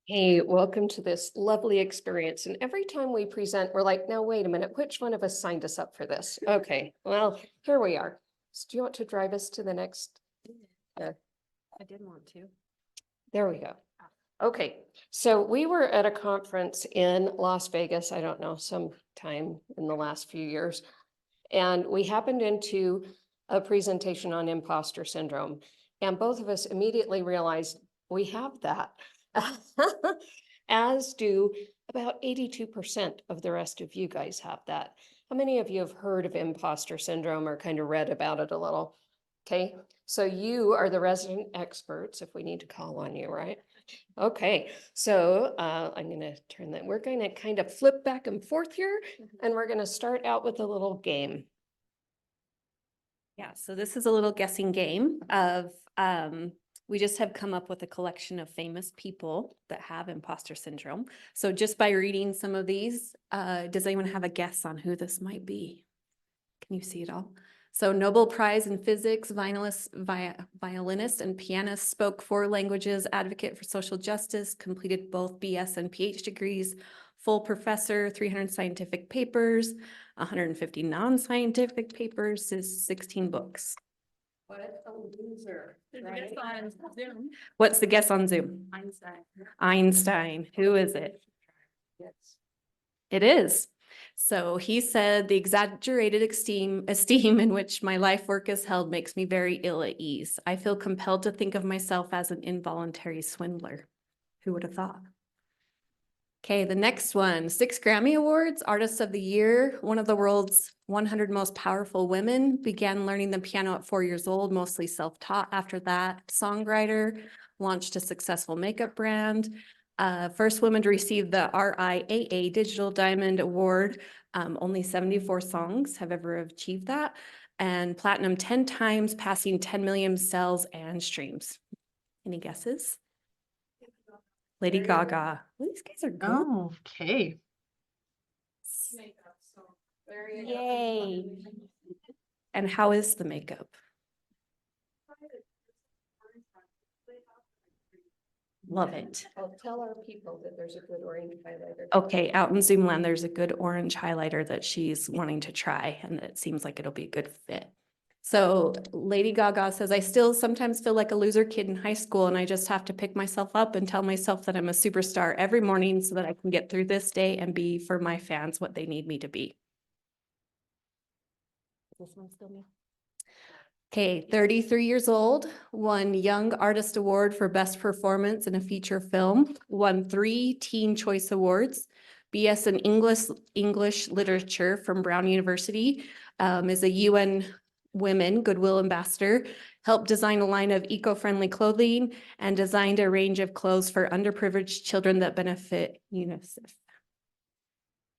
Hey, welcome to this lovely experience. And every time we present, we're like, now, wait a minute, which one of us signed us up for this? Okay, well, here we are. So do you want to drive us to the next? I did want to. There we go. Okay, so we were at a conference in Las Vegas, I don't know, sometime in the last few years. And we happened into a presentation on imposter syndrome. And both of us immediately realized we have that. As do about 82% of the rest of you guys have that. How many of you have heard of imposter syndrome or kind of read about it a little? Okay, so you are the resident experts if we need to call on you, right? Okay, so I'm going to turn that. We're going to kind of flip back and forth here, and we're going to start out with a little game. Yeah, so this is a little guessing game of, we just have come up with a collection of famous people that have imposter syndrome. So just by reading some of these, does anyone have a guess on who this might be? Can you see it all? So Nobel Prize in Physics, violinist and pianist, spoke 4 languages, advocate for social justice, completed both BS and PhD degrees, full professor, 300 scientific papers, 150 non-scientific papers, 16 books. What a loser. What's the guess on Zoom? Einstein. Who is it? Yes. It is. So he said, the exaggerated esteem in which my life work is held makes me very ill at ease. I feel compelled to think of myself as an involuntary swindler. Who would have thought? Okay, the next one, 6 Grammy Awards, Artist of the Year, one of the world's 100 most powerful women, began learning the piano at 4 years old, mostly self-taught after that. Songwriter, launched a successful makeup brand. First woman to receive the RIAA Digital Diamond Award. Only 74 songs have ever achieved that. And platinum 10 times, passing 10 million sales and streams. Any guesses? Lady Gaga. Well, these guys are good. Oh, okay. Yay. And how is the makeup? Love it. I'll tell our people that there's a good orange highlighter. Okay, out in Zoomland, there's a good orange highlighter that she's wanting to try, and it seems like it'll be a good fit. So Lady Gaga says, I still sometimes feel like a loser kid in high school, and I just have to pick myself up and tell myself that I'm a superstar every morning so that I can get through this day and be for my fans what they need me to be. Is this one still me? Okay, 33 years old, won Young Artist Award for Best Performance in a Feature Film, won 3 Teen Choice Awards, BS in English Literature from Brown University, is a UN Women Goodwill Ambassador, helped design a line of eco-friendly clothing, and designed a range of clothes for underprivileged children that benefit UNICEF.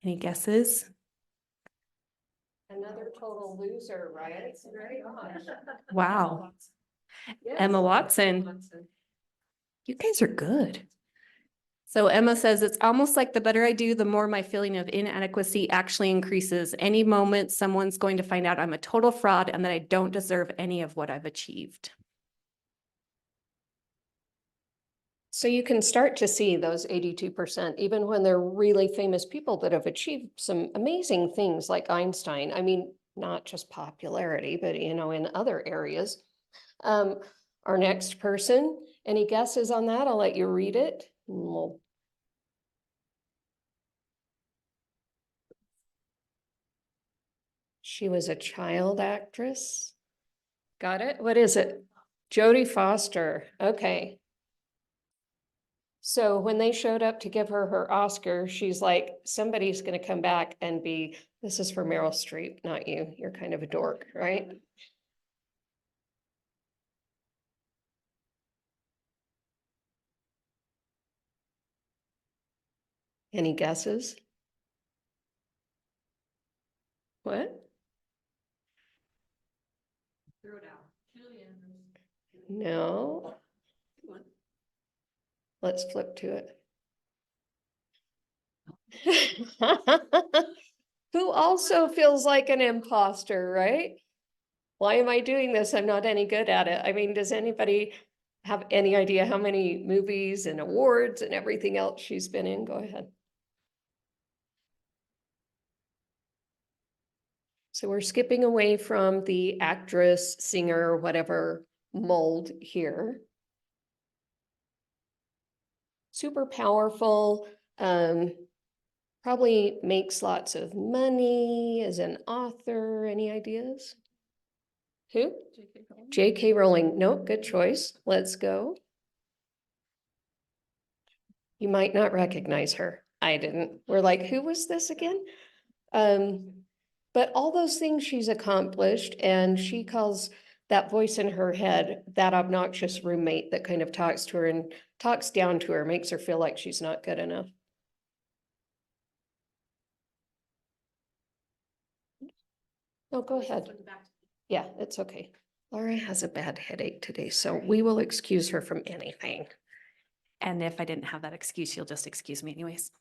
Any guesses? Another total loser, right? It's very odd. Wow. Yes. Emma Watson. You guys are good. So Emma says, it's almost like the better I do, the more my feeling of inadequacy actually increases. Any moment, someone's going to find out I'm a total fraud and that I don't deserve any of what I've achieved. So you can start to see those 82%, even when they're really famous people that have achieved some amazing things like Einstein. I mean, not just popularity, but, you know, in other areas. Our next person, any guesses on that? I'll let you read it. She was a child actress. Got it? What is it? Jodie Foster. Okay. So when they showed up to give her her Oscar, she's like, somebody's going to come back and be, this is for Meryl Streep, not you. You're kind of a dork, right? Any guesses? What? Throw it out. No. Let's flip to it. Who also feels like an imposter, right? Why am I doing this? I'm not any good at it. I mean, does anybody have any idea how many movies and awards and everything else she's been in? Go ahead. So we're skipping away from the actress, singer, whatever mold here. Super powerful, probably makes lots of money as an author. Any ideas? Who? J.K. Rowling. Nope, good choice. Let's go. You might not recognize her. I didn't. We're like, who was this again? But all those things she's accomplished, and she calls that voice in her head that obnoxious roommate that kind of talks to her and talks down to her, makes her feel like she's not good enough. No, go ahead. Yeah, it's okay. Laura has a bad headache today, so we will excuse her from anything. And if I didn't have that excuse, you'll just excuse me anyways.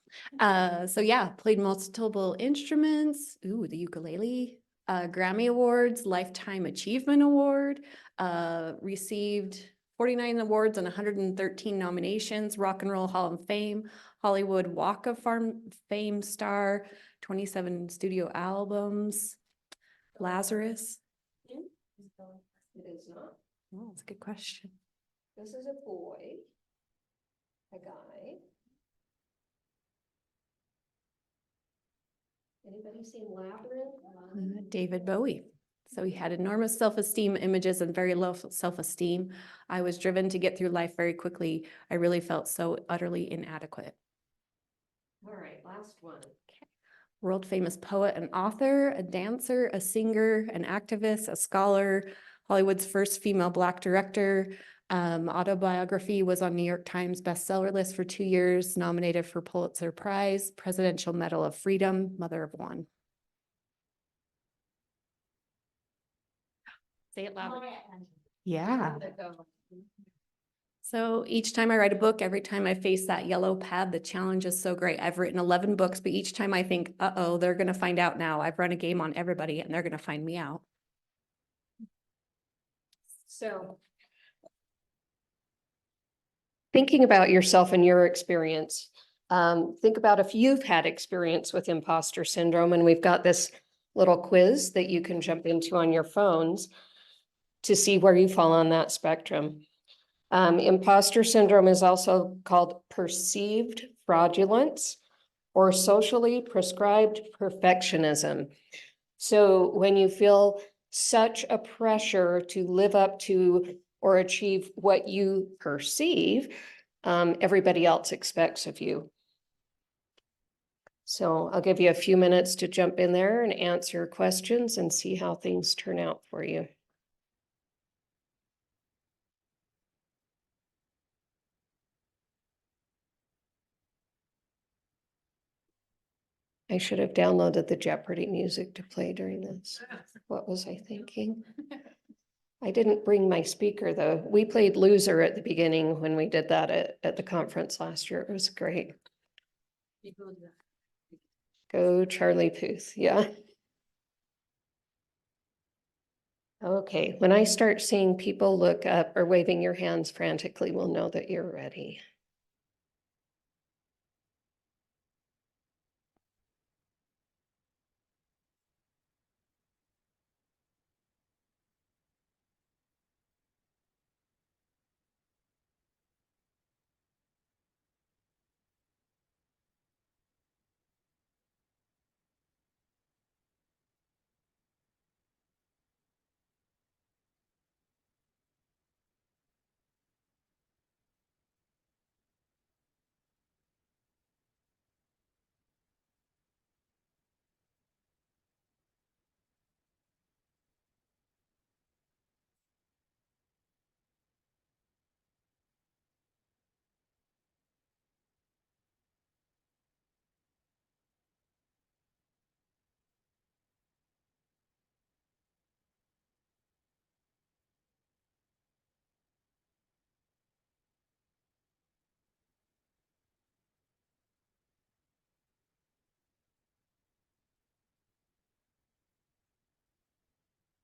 So yeah, played multiple instruments. Ooh, the ukulele, Grammy Awards, Lifetime Achievement Award, received 49 awards and 113 nominations, Rock and Roll Hall of Fame, Hollywood Walk of Fame star, 27 studio albums, Lazarus. It is not. Oh, that's a good question. This is a boy. A guy. Anybody seen Labyrinth? David Bowie. So he had enormous self-esteem, images, and very low self-esteem. I was driven to get through life very quickly. I really felt so utterly inadequate. All right, last one. World famous poet and author, a dancer, a singer, an activist, a scholar, Hollywood's first female Black director. Autobiography was on New York Times bestseller list for 2 years, nominated for Pulitzer Prize, Presidential Medal of Freedom, mother of one. Say it louder. Yeah. So each time I write a book, every time I face that yellow pad, the challenge is so great. I've written 11 books, but each time I think, uh-oh, they're going to find out now. I've run a game on everybody and they're going to find me out. So thinking about yourself and your experience, think about if you've had experience with imposter syndrome, and we've got this little quiz that you can jump into on your phones to see where you fall on that spectrum. Imposter syndrome is also called perceived fraudulence or socially prescribed perfectionism. So when you feel such a pressure to live up to or achieve what you perceive, everybody else expects of you. So I'll give you a few minutes to jump in there and answer questions and see how things turn out for you. I should have downloaded the Jeopardy music to play during this. What was I thinking? I didn't bring my speaker though. We played Loser at the beginning when we did that at the conference last year. It was great. Go Charlie Puth, yeah. Okay, when I start seeing people look up or waving your hands frantically, we'll know that you're ready.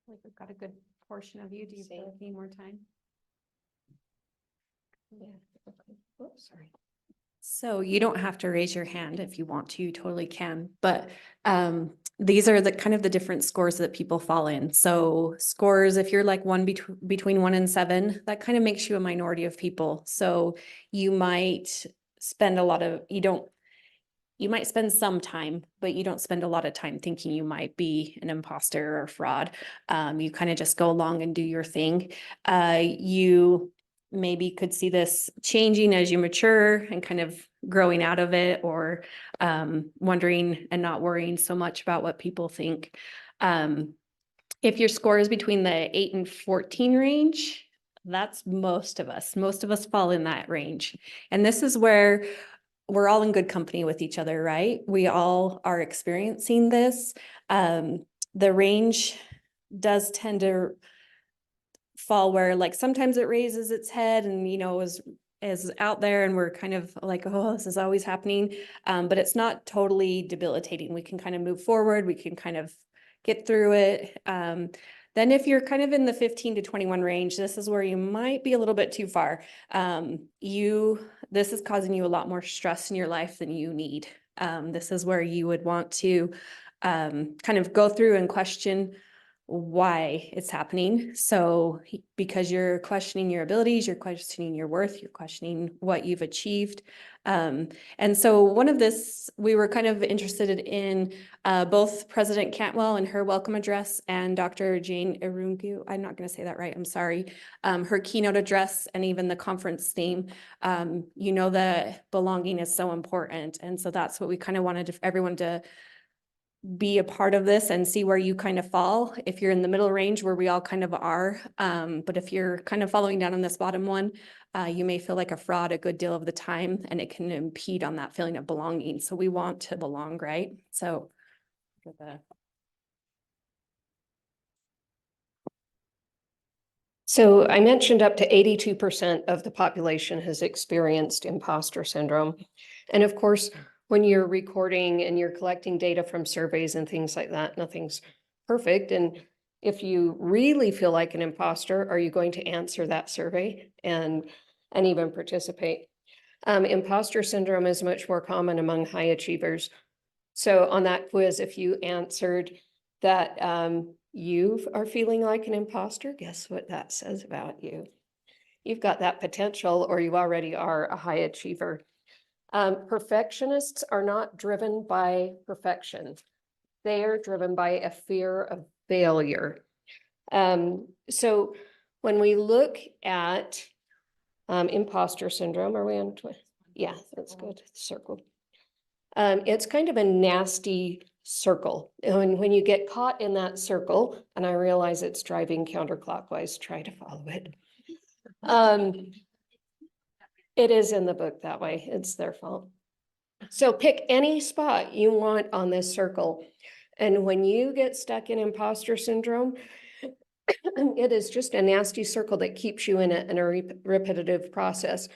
Like we've got a good portion of you. Do you feel like need more time? Yeah, okay. Oh, sorry. So you don't have to raise your hand if you want to, you totally can, but these are the kind of the different scores that people fall in. So scores, if you're like between 1 and 7, that kind of makes you a minority of people. So you might spend you might spend some time, but you don't spend a lot of time thinking you might be an imposter or fraud. You kind of just go along and do your thing. You maybe could see this changing as you mature and kind of growing out of it, or wondering and not worrying so much about what people think. If your score is between the 8 and 14 range, that's most of us. Most of us fall in that range. And this is where we're all in good company with each other, right? We all are experiencing this. The range does tend to fall where like sometimes it raises its head and, is out there and we're kind of like, oh, this is always happening. But it's not totally debilitating. We can kind of move forward. We can kind of get through it. Then if you're kind of in the 15 to 21 range, this is where you might be a little bit too far. This is causing you a lot more stress in your life than you need. This is where you would want to kind of go through and question why it's happening. So because you're questioning your abilities, you're questioning your worth, you're questioning what you've achieved. And so we were kind of interested in both President Cantwell and her welcome address and Dr. Jane Irungu, I'm not going to say that right, I'm sorry, her keynote address and even the conference theme. That belonging is so important. And so that's what we kind of wanted everyone to be a part of this and see where you kind of fall. If you're in the middle range where we all kind of are, but if you're kind of following down on this bottom one, you may feel like a fraud a good deal of the time, and it can impede on that feeling of belonging. So we want to belong, right? So So I mentioned up to 82% of the population has experienced imposter syndrome. And of course, when you're recording and you're collecting data from surveys and things like that, nothing's perfect. And if you really feel like an imposter, are you going to answer that survey and even participate? Imposter syndrome is much more common among high achievers. So on that quiz, if you answered that you are feeling like an imposter, guess what that says about you? You've got that potential, or you already are a high achiever. Perfectionists are not driven by perfection. They are driven by a fear of failure. So when we look at imposter syndrome, are we on? Yeah, that's good. Circle. It's kind of a nasty circle. And when you get caught in that circle, and I realize it's driving counterclockwise, try to follow it. It is in the book that way. It's their fault. So pick any spot you want on this circle. And when you get stuck in imposter syndrome, it is just a nasty circle that keeps you in a repetitive process.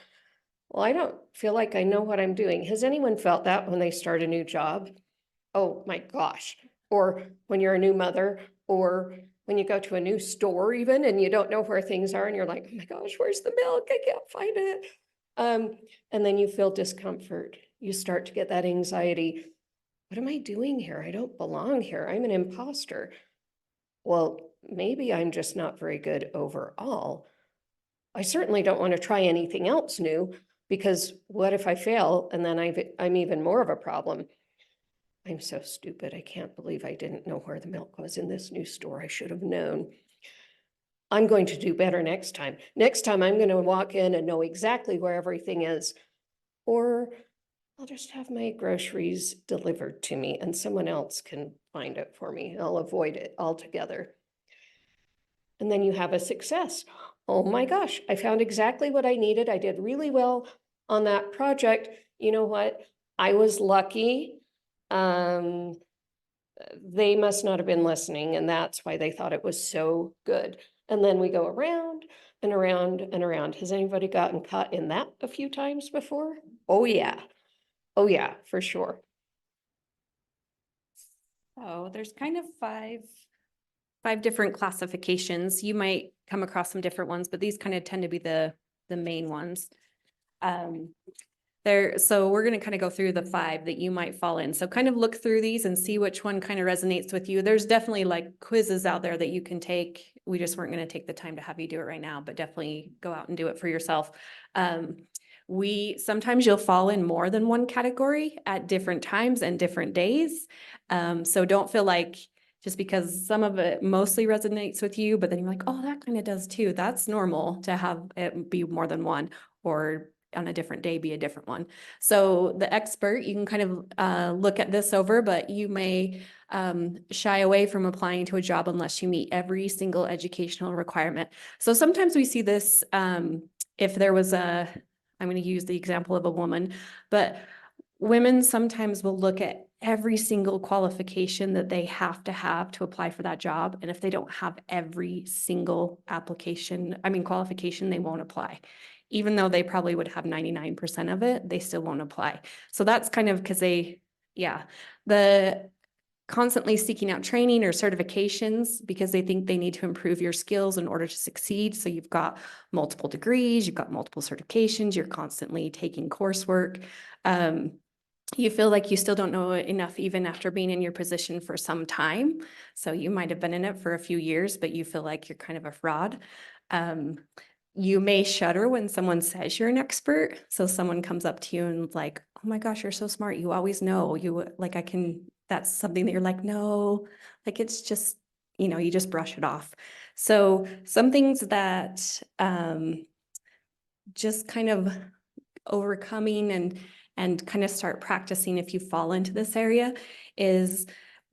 Well, I don't feel like I know what I'm doing. Has anyone felt that when they start a new job? Oh my gosh. Or when you're a new mother, or when you go to a new store even, and you don't know where things are and you're like, oh my gosh, where's the milk? I can't find it. And then you feel discomfort. You start to get that anxiety. What am I doing here? I don't belong here. I'm an imposter. Well, maybe I'm just not very good overall. I certainly don't want to try anything else new, because what if I fail and then I'm even more of a problem? I'm so stupid. I can't believe I didn't know where the milk was in this new store. I should have known. I'm going to do better next time. Next time I'm going to walk in and know exactly where everything is. Or I'll just have my groceries delivered to me and someone else can find it for me. I'll avoid it altogether. And then you have a success. Oh my gosh, I found exactly what I needed. I did really well on that project. You know what? I was lucky. They must not have been listening, and that's why they thought it was so good. And then we go around and around and around. Has anybody gotten caught in that a few times before? Oh yeah. Oh yeah, for sure. So there's kind of five different classifications. You might come across some different ones, but these kind of tend to be the main ones. So we're going to kind of go through the 5 that you might fall in. So kind of look through these and see which one kind of resonates with you. There's definitely like quizzes out there that you can take. We just weren't going to take the time to have you do it right now, but definitely go out and do it for yourself. Sometimes you'll fall in more than one category at different times and different days. So don't feel like just because some of it mostly resonates with you, but then you're like, oh, that kind of does too. That's normal to have it be more than one, or on a different day be a different one. So the expert, you can kind of look at this over, but you may shy away from applying to a job unless you meet every single educational requirement. So sometimes we see this if there was I'm going to use the example of a woman, but women sometimes will look at every single qualification that they have to apply for that job. And if they don't have every single qualification, they won't apply. Even though they probably would have 99% of it, they still won't apply. So that's kind of because the constantly seeking out training or certifications because they think they need to improve your skills in order to succeed. So you've got multiple degrees, you've got multiple certifications, you're constantly taking coursework. You feel like you still don't know enough even after being in your position for some time. So you might have been in it for a few years, but you feel like you're kind of a fraud. You may shudder when someone says you're an expert. So someone comes up to you and like, oh my gosh, you're so smart. You always know. That's something that you're like, no, like it's just, you just brush it off. So some things that just kind of overcoming and kind of start practicing if you fall into this area is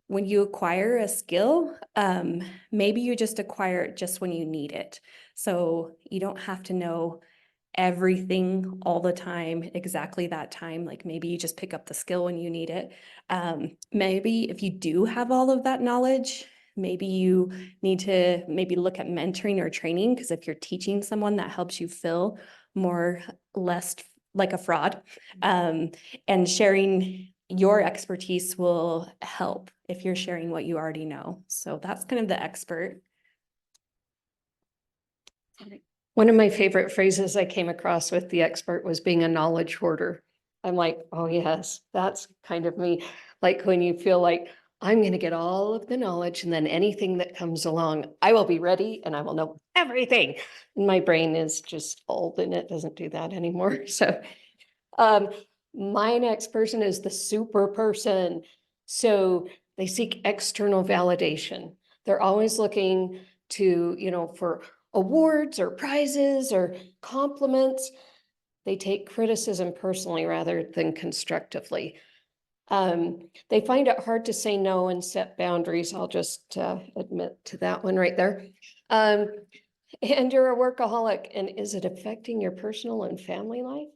when you acquire a skill, maybe you just acquire it just when you need it. So you don't have to know everything all the time, exactly that time. Like maybe you just pick up the skill when you need it. Maybe if you do have all of that knowledge, maybe you need to look at mentoring or training, because if you're teaching someone, that helps you feel less like a fraud. And sharing your expertise will help if you're sharing what you already know. So that's kind of the expert. One of my favorite phrases I came across with the expert was being a knowledge hoarder. I'm like, oh yes, that's kind of me. Like when you feel like I'm going to get all of the knowledge and then anything that comes along, I will be ready and I will know everything. And my brain is just old and it doesn't do that anymore. So my next person is the super person. So they seek external validation. They're always looking to, for awards or prizes or compliments. They take criticism personally rather than constructively. They find it hard to say no and set boundaries. I'll just admit to that one right there. And you're a workaholic. And is it affecting your personal and family life?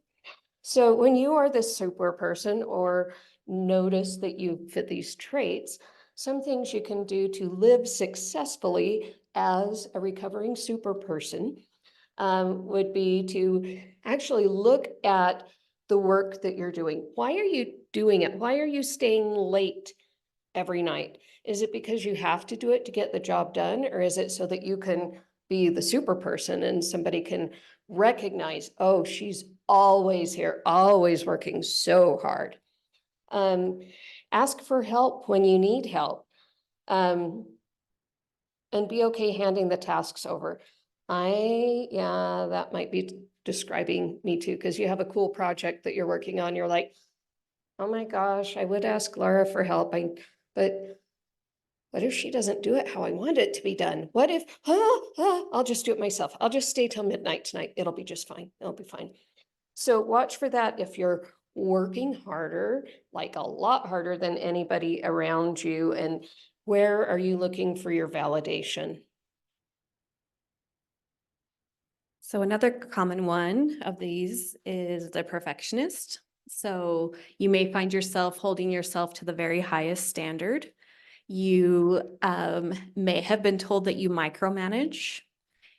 So when you are the super person or notice that you fit these traits, some things you can do to live successfully as a recovering super person would be to actually look at the work that you're doing. Why are you doing it? Why are you staying late every night? Is it because you have to do it to get the job done? Or is it so that you can be the super person and somebody can recognize, oh, she's always here, always working so hard. Ask for help when you need help. And be okay handing the tasks over. That might be describing me too, because you have a cool project that you're working on. You're like, oh my gosh, I would ask Laura for help. But what if she doesn't do it how I want it to be done? What if, I'll just do it myself. I'll just stay till midnight tonight. It'll be just fine. It'll be fine. So watch for that if you're working harder, like a lot harder than anybody around you. And where are you looking for your validation? So another common one of these is the perfectionist. So you may find yourself holding yourself to the very highest standard. You may have been told that you micromanage.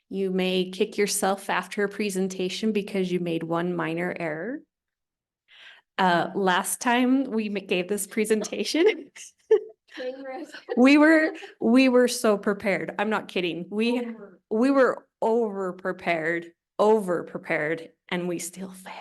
You may kick yourself after a presentation because you made one minor error. Last time we gave this presentation, we were so prepared. I'm not kidding. We were over prepared, and we still failed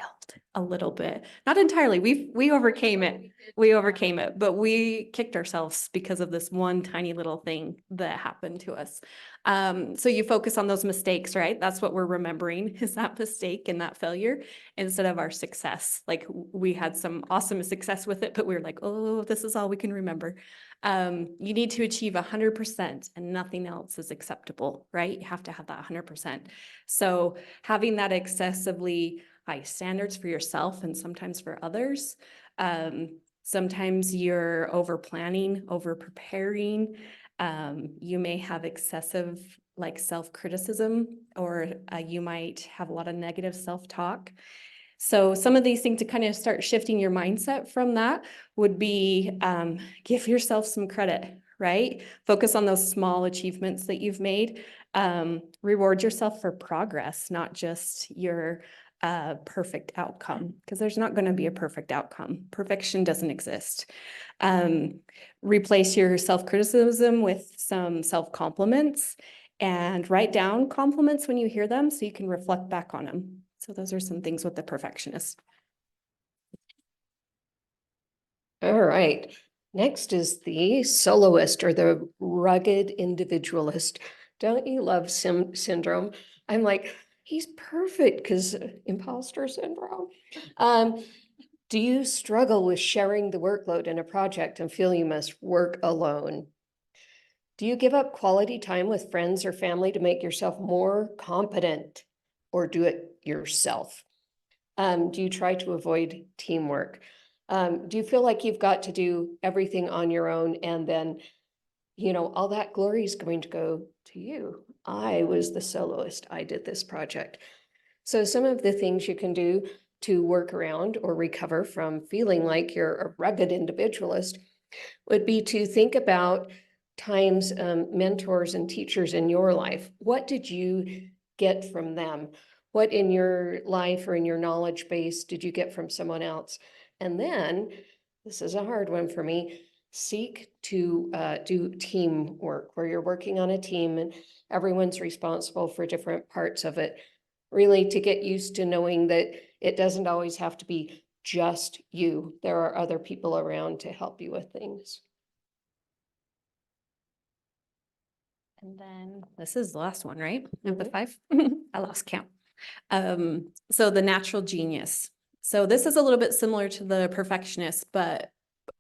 a little bit. Not entirely. We overcame it. We overcame it, but we kicked ourselves because of this one tiny little thing that happened to us. So you focus on those mistakes, right? That's what we're remembering, is that mistake and that failure instead of our success. Like we had some awesome success with it, but we were like, oh, this is all we can remember. You need to achieve 100% and nothing else is acceptable, right? You have to have that 100%. So having that excessively high standards for yourself and sometimes for others. Sometimes you're over planning, over preparing. You may have excessive like self-criticism, or you might have a lot of negative self-talk. So some of these things to kind of start shifting your mindset from that would be give yourself some credit, right? Focus on those small achievements that you've made. Reward yourself for progress, not just your perfect outcome, because there's not going to be a perfect outcome. Perfection doesn't exist. Replace your self-criticism with some self-compliments and write down compliments when you hear them so you can reflect back on them. So those are some things with the perfectionist. All right. Next is the soloist or the rugged individualist. Don't you love syndrome? I'm like, he's perfect because imposter syndrome. Do you struggle with sharing the workload in a project and feel you must work alone? Do you give up quality time with friends or family to make yourself more competent or do it yourself? Do you try to avoid teamwork? Do you feel like you've got to do everything on your own and then, all that glory is going to go to you? I was the soloist. I did this project. So some of the things you can do to work around or recover from feeling like you're a rugged individualist would be to think about times mentors and teachers in your life. What did you get from them? What in your life or in your knowledge base did you get from someone else? And then, this is a hard one for me, seek to do teamwork where you're working on a team and everyone's responsible for different parts of it. Really to get used to knowing that it doesn't always have to be just you. There are other people around to help you with things. And then this is the last one, right? Number Mhm. 5. I lost count. So the natural genius. So this is a little bit similar to the perfectionist, but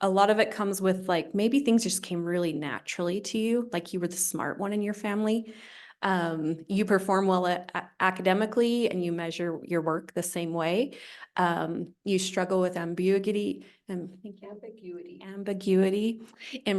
a lot of it comes with like maybe things just came really naturally to you, like you were the smart one in your family. You perform well academically and you measure your work the same way. You struggle with ambiguity in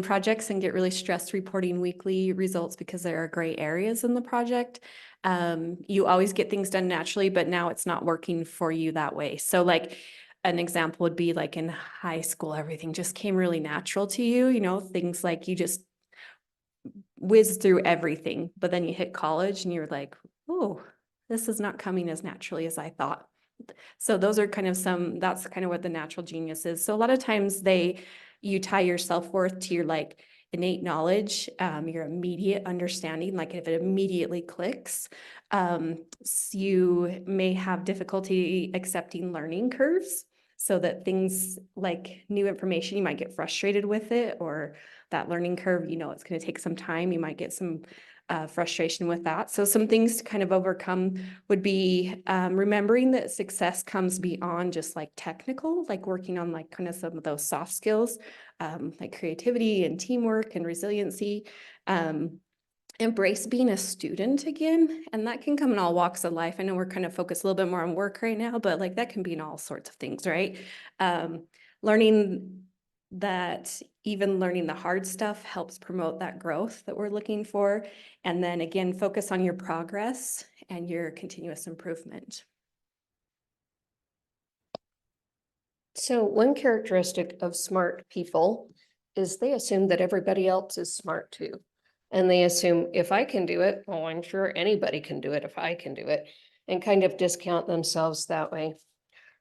projects and get really stressed reporting weekly results because there are gray areas in the project. You always get things done naturally, but now it's not working for you that way. So like an example would be like in high school, everything just came really natural to you, things like you just whiz through everything, but then you hit college and you're like, oh, this is not coming as naturally as I thought. So those are kind of that's kind of what the natural genius is. So a lot of times you tie your self-worth to your like innate knowledge, your immediate understanding, like if it immediately clicks. You may have difficulty accepting learning curves, so that things like new information, you might get frustrated with it, or that learning curve, it's going to take some time. You might get some frustration with that. So some things to kind of overcome would be remembering that success comes beyond just like technical, like working on like kind of some of those soft skills, like creativity and teamwork and resiliency. Embrace being a student again, and that can come in all walks of life. I know we're kind of focused a little bit more on work right now, but like that can be in all sorts of things, right? Learning that even learning the hard stuff helps promote that growth that we're looking for. And then again, focus on your progress and your continuous improvement. So one characteristic of smart people is they assume that everybody else is smart too. And they assume if I can do it, well, I'm sure anybody can do it if I can do it, and kind of discount themselves that way.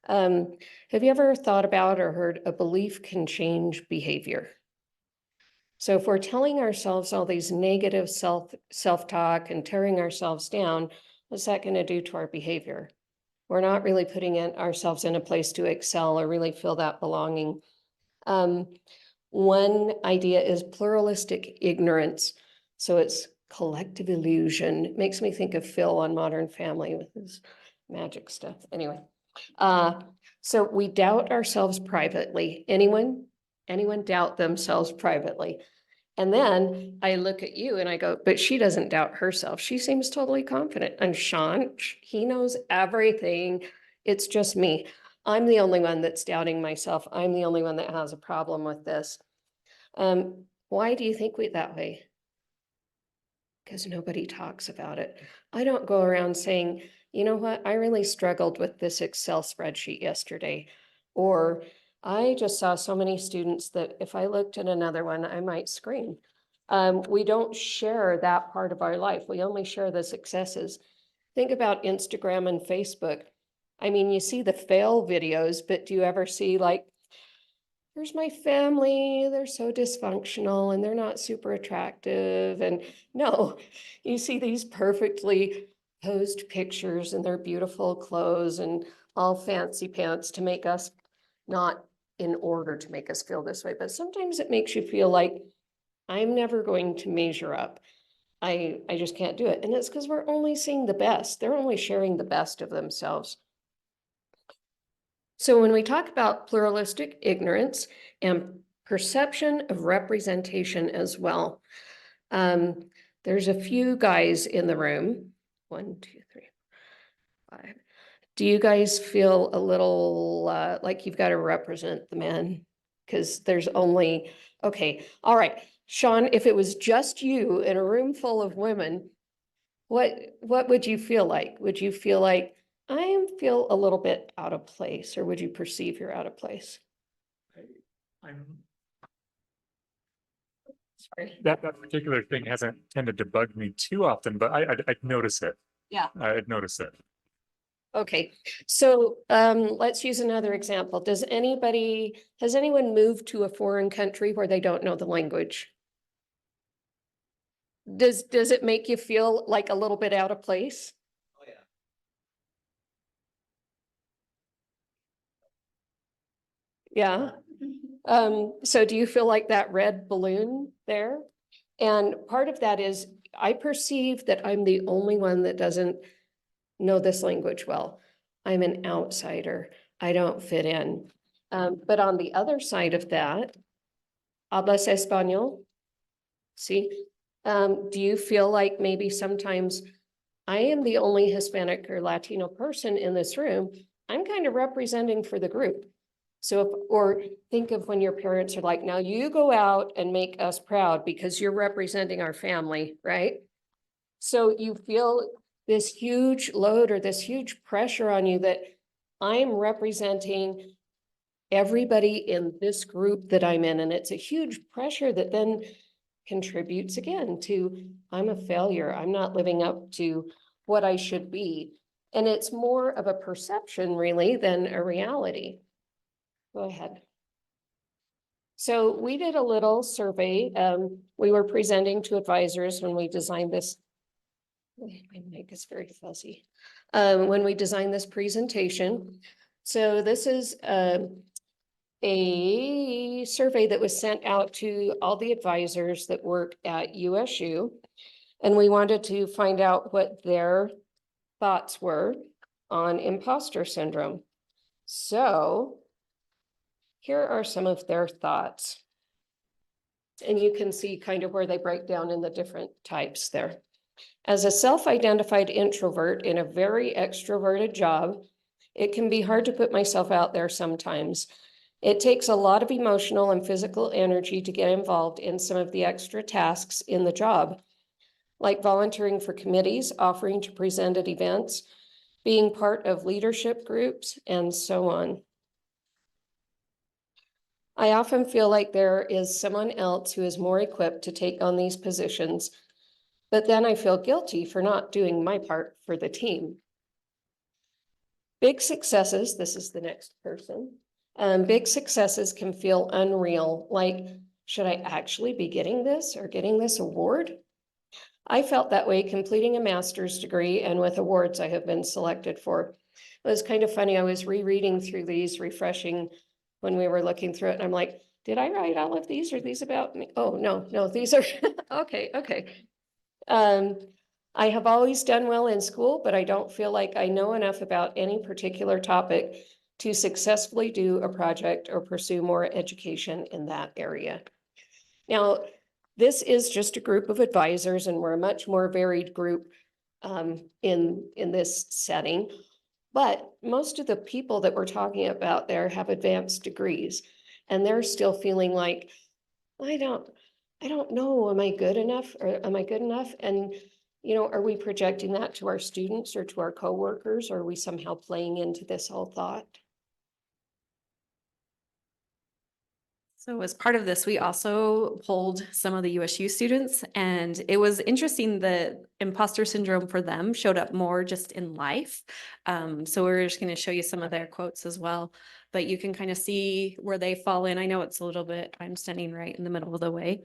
Have you ever thought about or heard a belief can change behavior? So if we're telling ourselves all these negative self-talk and tearing ourselves down, what's that going to do to our behavior? We're not really putting ourselves in a place to excel or really feel that belonging. One idea is pluralistic ignorance. So it's collective illusion. It makes me think of Phil on Modern Family with his magic stuff. Anyway, so we doubt ourselves privately. Anyone doubt themselves privately? And then I look at you and I go, but she doesn't doubt herself. She seems totally confident. And Sean, he knows everything. It's just me. I'm the only one that's doubting myself. I'm the only one that has a problem with this. Why do you think that way? Because nobody talks about it. I don't go around saying, you know what, I really struggled with this Excel spreadsheet yesterday. Or I just saw so many students that if I looked at another one, I might scream. We don't share that part of our life. We only share the successes. Think about Instagram and Facebook. I mean, you see the fail videos, but do you ever see like, here's my family, they're so dysfunctional and they're not super attractive. And no, you see these perfectly posed pictures and their beautiful clothes and all fancy pants to make us, not in order to make us feel this way, but sometimes it makes you feel like I'm never going to measure up. I just can't do it. And it's because we're only seeing the best. They're only sharing the best of themselves. So when we talk about pluralistic ignorance and perception of representation as well, there's a few guys in the room. 1, 2, 3, 5. Do you guys feel a little like you've got to represent the men? Because there's only, okay, all right. Sean, if it was just you in a room full of women, what would you feel like? Would you feel like, I feel a little bit out of place, or would you perceive you're out of place? I'm Sorry. that particular thing hasn't tended to bug me too often, but I'd notice it. Yeah. I'd notice it. Okay, so let's use another example. Has anyone moved to a foreign country where they don't know the language? Does it make you feel like a little bit out of place? Oh, yeah. Yeah. So do you feel like that red balloon there? And part of that is I perceive that I'm the only one that doesn't know this language well. I'm an outsider. I don't fit in. But on the other side of that, hablas español? See? Do you feel like maybe sometimes I am the only Hispanic or Latino person in this room? I'm kind of representing for the group. So, or think of when your parents are like, now you go out and make us proud because you're representing our family, right? So you feel this huge load or this huge pressure on you that I'm representing everybody in this group that I'm in. And it's a huge pressure that then contributes again to, I'm a failure. I'm not living up to what I should be. And it's more of a perception really than a reality. Go ahead. So we did a little survey. We were presenting to advisors when we designed this. My mic is very fuzzy. When we designed this presentation. So this is a survey that was sent out to all the advisors that work at USU. And we wanted to find out what their thoughts were on imposter syndrome. So here are some of their thoughts. And you can see kind of where they break down in the different types there. As a self-identified introvert in a very extroverted job, it can be hard to put myself out there sometimes. It takes a lot of emotional and physical energy to get involved in some of the extra tasks in the job, like volunteering for committees, offering to present at events, being part of leadership groups, and so on. I often feel like there is someone else who is more equipped to take on these positions, but then I feel guilty for not doing my part for the team. Big successes, this is the next person. Big successes can feel unreal, like, should I actually be getting this or getting this award? I felt that way completing a master's degree and with awards I have been selected for. It was kind of funny. I was rereading through these, refreshing when we were looking through it, and I'm like, did I write all of these? Are these about me? Oh, no, these are, okay. I have always done well in school, but I don't feel like I know enough about any particular topic to successfully do a project or pursue more education in that area. Now, this is just a group of advisors, and we're a much more varied group in this setting. But most of the people that we're talking about there have advanced degrees, and they're still feeling like, I don't know, am I good enough, or am I good enough? And, you know, are we projecting that to our students or to our coworkers, or are we somehow playing into this whole thought? So as part of this, we also polled some of the USU students, and it was interesting that imposter syndrome for them showed up more just in life. So we're just going to show you some of their quotes as well, but you can kind of see where they fall in. I know it's a little bit, I'm standing right in the middle of the way.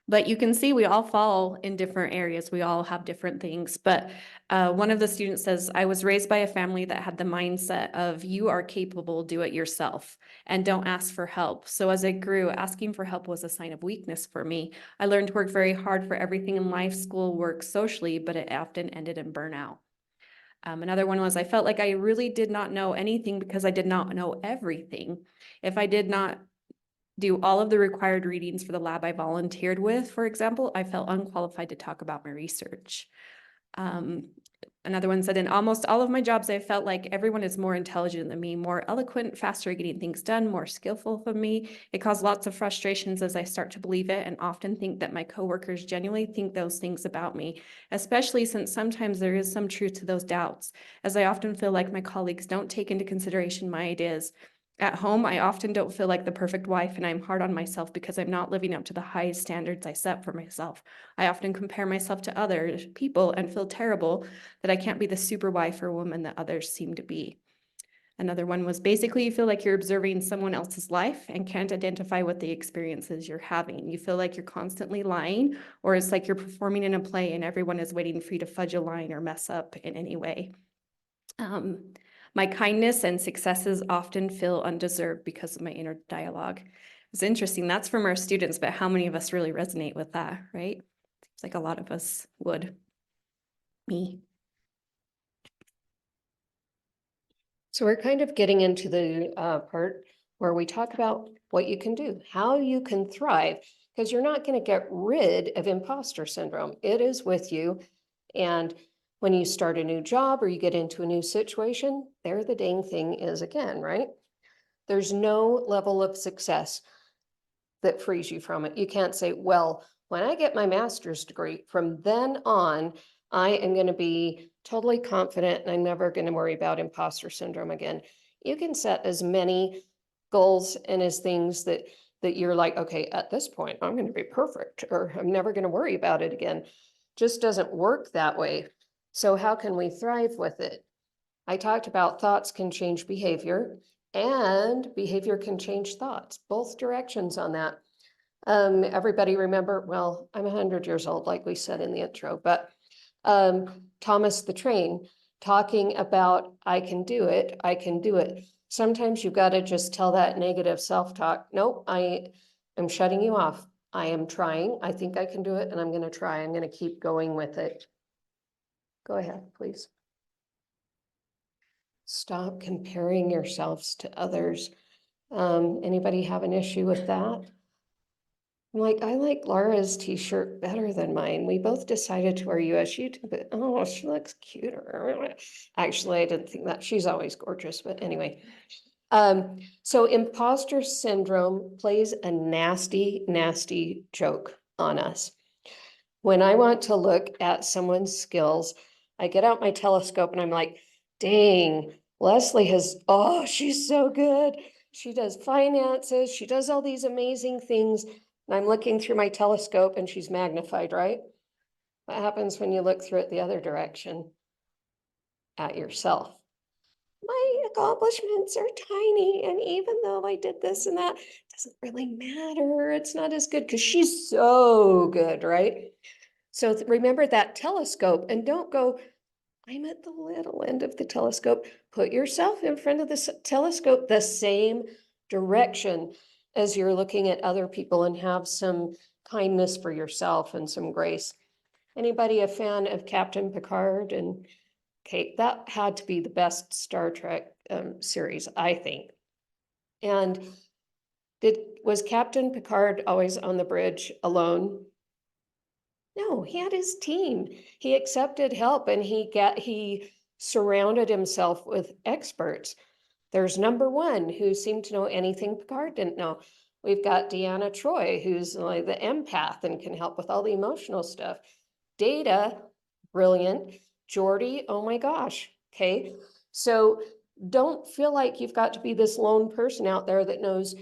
But you can see we all fall in different areas. We all have different things. But one of the students says, I was raised by a family that had the mindset of you are capable, do it yourself, and don't ask for help. So as I grew, asking for help was a sign of weakness for me. I learned to work very hard for everything in life, school, work, socially, but it often ended in burnout. Another one was, I felt like I really did not know anything because I did not know everything. If I did not do all of the required readings for the lab I volunteered with, for example, I felt unqualified to talk about my research. Another one said, in almost all of my jobs, I felt like everyone is more intelligent than me, more eloquent, faster at getting things done, more skillful than me. It caused lots of frustrations as I start to believe it and often think that my coworkers genuinely think those things about me, especially since sometimes there is some truth to those doubts, as I often feel like my colleagues don't take into consideration my ideas. At home, I often don't feel like the perfect wife, and I'm hard on myself because I'm not living up to the highest standards I set for myself. I often compare myself to other people and feel terrible that I can't be the super wife or woman that others seem to be. Another one was, basically you feel like you're observing someone else's life and can't identify what the experiences you're having. You feel like you're constantly lying, or it's like you're performing in a play and everyone is waiting for you to fudge a line or mess up in any way. My kindness and successes often feel undeserved because of my inner dialogue. It's interesting, that's from our students, but how many of us really resonate with that, right? Seems like a lot of us would. Me. So we're kind of getting into the part where we talk about what you can do, how you can thrive, because you're not going to get rid of imposter syndrome. It is with you. And when you start a new job or you get into a new situation, there the dang thing is again, right? There's no level of success that frees you from it. You can't say, well, when I get my master's degree, from then on, I am going to be totally confident and I'm never going to worry about imposter syndrome again. You can set as many goals and as things that you're like, okay, at this point, I'm going to be perfect, or I'm never going to worry about it again. Just doesn't work that way. So how can we thrive with it? I talked about thoughts can change behavior and behavior can change thoughts, both directions on that. Everybody remember, well, I'm 100 years old, like we said in the intro, but Thomas the Train talking about, I can do it, I can do it. Sometimes you've got to just tell that negative self-talk, nope, I am shutting you off. I am trying, I think I can do it, and I'm going to try, I'm going to keep going with it. Go ahead, please. Stop comparing yourselves to others. Anybody have an issue with that? I'm like, I like Laura's t-shirt better than mine. We both decided to wear USU, but oh, she looks cuter. Actually, I didn't think that. She's always gorgeous, but anyway. So imposter syndrome plays a nasty, nasty joke on us. When I want to look at someone's skills, I get out my telescope and I'm like, dang, Leslie has, oh, she's so good. She does finances. She does all these amazing things. And I'm looking through my telescope and she's magnified, right? What happens when you look through it the other direction? At yourself. My accomplishments are tiny. And even though I did this and that, it doesn't really matter. It's not as good because she's so good, right? So remember that telescope and don't go, I'm at the little end of the telescope. Put yourself in front of the telescope the same direction as you're looking at other people, and have some kindness for yourself and some grace. Anybody a fan of Captain Picard? And okay, that had to be the best Star Trek series, I think. And was Captain Picard always on the bridge alone? No, he had his team. He accepted help, and he surrounded himself with experts. There's number one, who seemed to know anything Picard didn't know. We've got Deanna Troi, who's like the empath and can help with all the emotional stuff. Data, brilliant. Geordi, oh my gosh. Okay. So don't feel like you've got to be this lone person out there that knows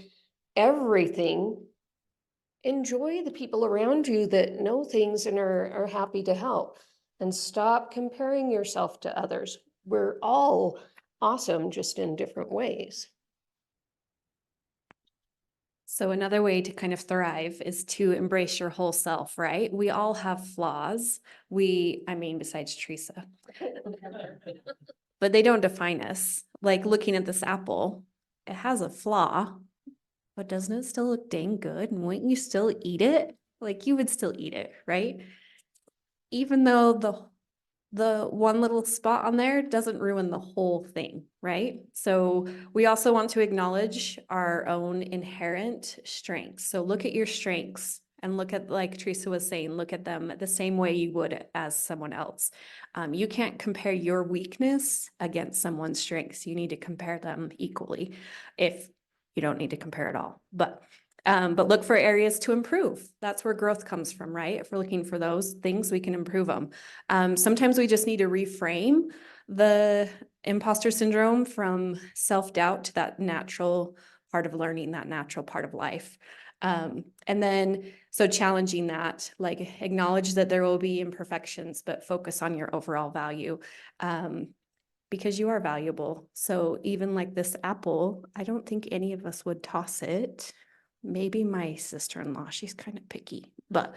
everything. Enjoy the people around you that know things and are happy to help, and stop comparing yourself to others. We're all awesome, just in different ways. So another way to kind of thrive is to embrace your whole self, right? We all have flaws. Besides Tressa, but they don't define us. Like looking at this apple, it has a flaw, but doesn't it still look dang good? And wouldn't you still eat it? Like you would still eat it, right? Even though the one little spot on there doesn't ruin the whole thing, right? So we also want to acknowledge our own inherent strengths. So look at your strengths and look at, like Tressa was saying, look at them the same way you would as someone else. You can't compare your weakness against someone's strengths. You need to compare them equally. If you don't need to compare at all, but look for areas to improve. That's where growth comes from, right? If we're looking for those things, we can improve them. Sometimes we just need to reframe the imposter syndrome from self-doubt to that natural part of learning, that natural part of life. So challenging that, like acknowledge that there will be imperfections, but focus on your overall value. Because you are valuable. So even like this apple, I don't think any of us would toss it. Maybe my sister-in-law, she's kind of picky, but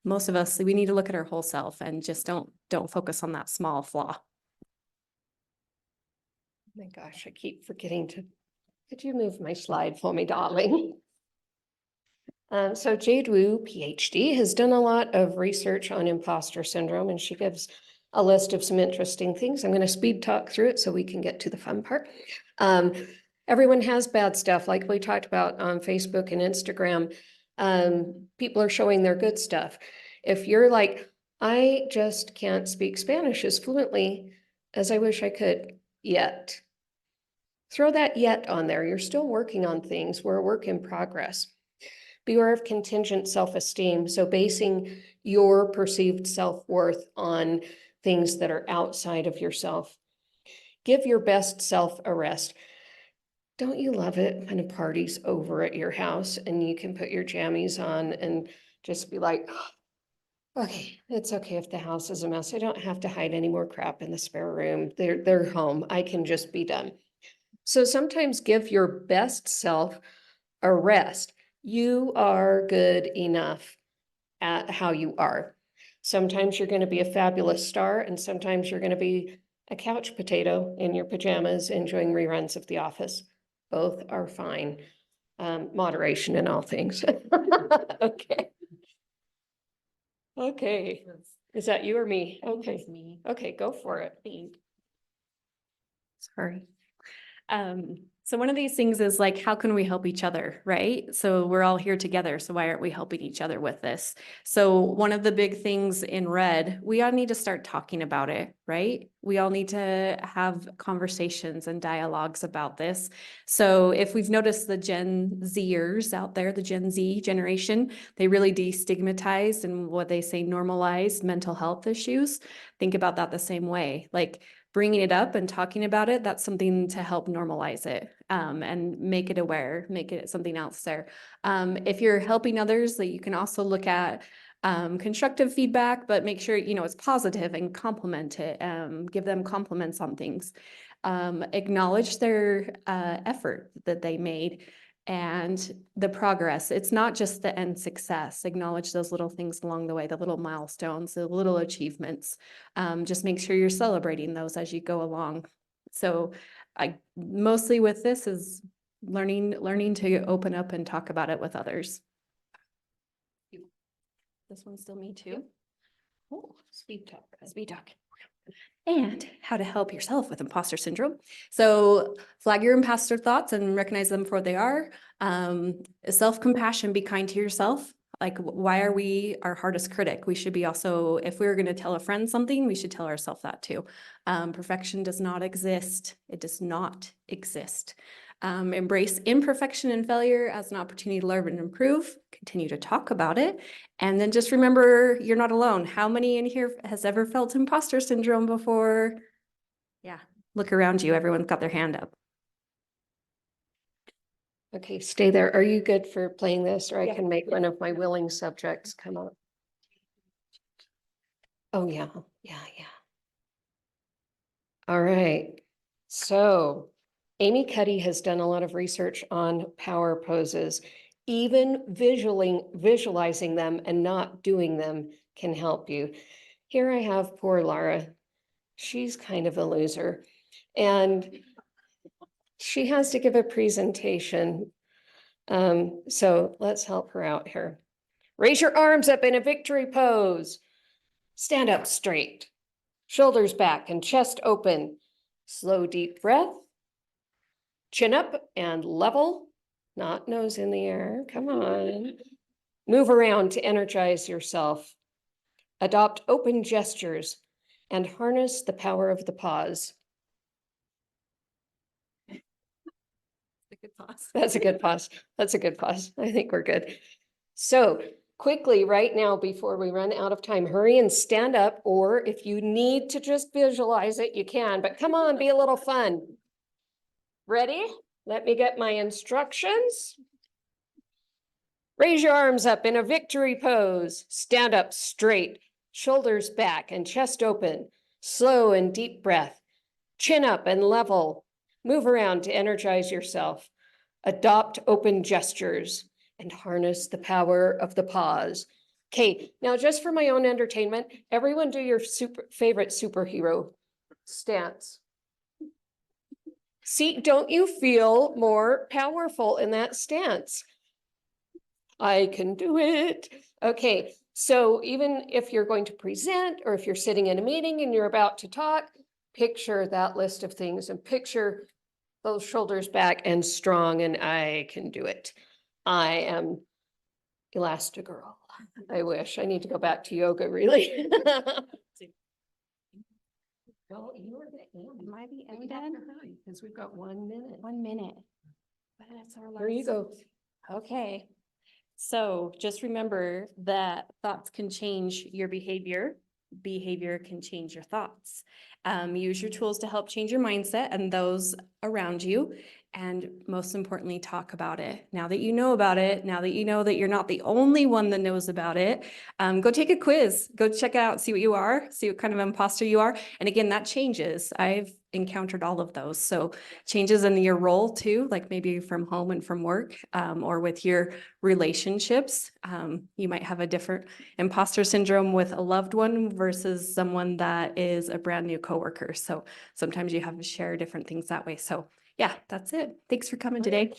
most of us, we need to look at our whole self and just don't focus on that small flaw. Oh my gosh, I keep forgetting to, could you move my slide for me, darling? So Jade Wu, PhD, has done a lot of research on imposter syndrome, and she gives a list of some interesting things. I'm going to speed talk through it so we can get to the fun part. Everyone has bad stuff, like we talked about on Facebook and Instagram. People are showing their good stuff. If you're like, I just can't speak Spanish as fluently as I wish I could yet, throw that yet on there. You're still working on things. We're a work in progress. Beware of contingent self-esteem. So basing your perceived self-worth on things that are outside of yourself. Give your best self a rest. Don't you love it when a party's over at your house and you can put your jammies on and just be like, okay, it's okay if the house is a mess. I don't have to hide any more crap in the spare room. They're home. I can just be done. So sometimes give your best self a rest. You are good enough at how you are. Sometimes you're going to be a fabulous star, and sometimes you're going to be a couch potato in your pajamas enjoying reruns of The Office. Both are fine. Moderation in all things. Okay. Okay. Is that you or me? Okay. Me. Okay, go for it. Sorry. So one of these things is like, how can we help each other, right? So we're all here together. So why aren't we helping each other with this? So one of the big things in red, we all need to start talking about it, right? We all need to have conversations and dialogues about this. So if we've noticed the Gen Zers out there, the Gen Z generation, they really destigmatized and what they say normalized mental health issues. Think about that the same way. Like bringing it up and talking about it, that's something to help normalize it and make it aware, make it something else there. If you're helping others, that you can also look at constructive feedback, but make sure, it's positive and compliment it, give them compliments on things. Acknowledge their effort that they made. and the progress. It's not just the end success. Acknowledge those little things along the way, the little milestones, the little achievements. Just make sure you're celebrating those as you go along. So I mostly with this is learning to open up and talk about it with others. This one's still me too. Oh, speed talk. Speed talk. And how to help yourself with imposter syndrome. So flag your imposter thoughts and recognize them for what they are. Self-compassion, be kind to yourself. Like, why are we our hardest critic? We should be also, if we're going to tell a friend something, we should tell ourselves that too. Perfection does not exist. It does not exist. Embrace imperfection and failure as an opportunity to learn and improve. Continue to talk about it. And then just remember, you're not alone. How many in here has ever felt imposter syndrome before? Yeah, look around you. Everyone's got their hand up. Okay, stay there. Are you good for playing this, or I Yeah. can make one of my willing subjects come up? Oh, yeah. All right. So Amy Cuddy has done a lot of research on power poses. Even visualizing them and not doing them can help you. Here I have poor Laura. She's kind of a loser. And she has to give a presentation. So let's help her out here. Raise your arms up in a victory pose. Stand up straight. Shoulders back and chest open. Slow, deep breath. Chin up and level, not nose in the air. Come on. Move around to energize yourself. Adopt open gestures and harness the power of the pause. Good pause. That's a good pause. That's a good pause. I think we're good. So quickly, right now, before we run out of time, hurry and stand up, or if you need to just visualize it, you can, but come on, be a little fun. Ready? Let me get my instructions. Raise your arms up in a victory pose. Stand up straight, shoulders back and chest open. Slow and deep breath. Chin up and level. Move around to energize yourself. Adopt open gestures and harness the power of the pause. Okay, now just for my own entertainment, everyone do your favorite superhero stance. See, don't you feel more powerful in that stance? I can do it. Okay, so even if you're going to present or if you're sitting in a meeting and you're about to talk, picture that list of things and picture those shoulders back and strong, and I can do it. I am Elastigirl. I wish. I need to go back to yoga, really. Well, you're the end. Am I the But you end have then? to hurry, because we've got 1 minute. 1 minute. But that's our Here you last- go. Okay. So just remember that thoughts can change your behavior. Behavior can change your thoughts. Use your tools to help change your mindset and those around you. And most importantly, talk about it. Now that you know about it, now that you know that you're not the only one that knows about it, go take a quiz, go check it out, see what you are, see what kind of imposter you are. And again, that changes. I've encountered all of those. So changes in your role too, like maybe from home and from work, or with your relationships. You might have a different imposter syndrome with a loved one versus someone that is a brand new coworker. So sometimes you have to share different things that way. So yeah, that's it. Thanks for coming today.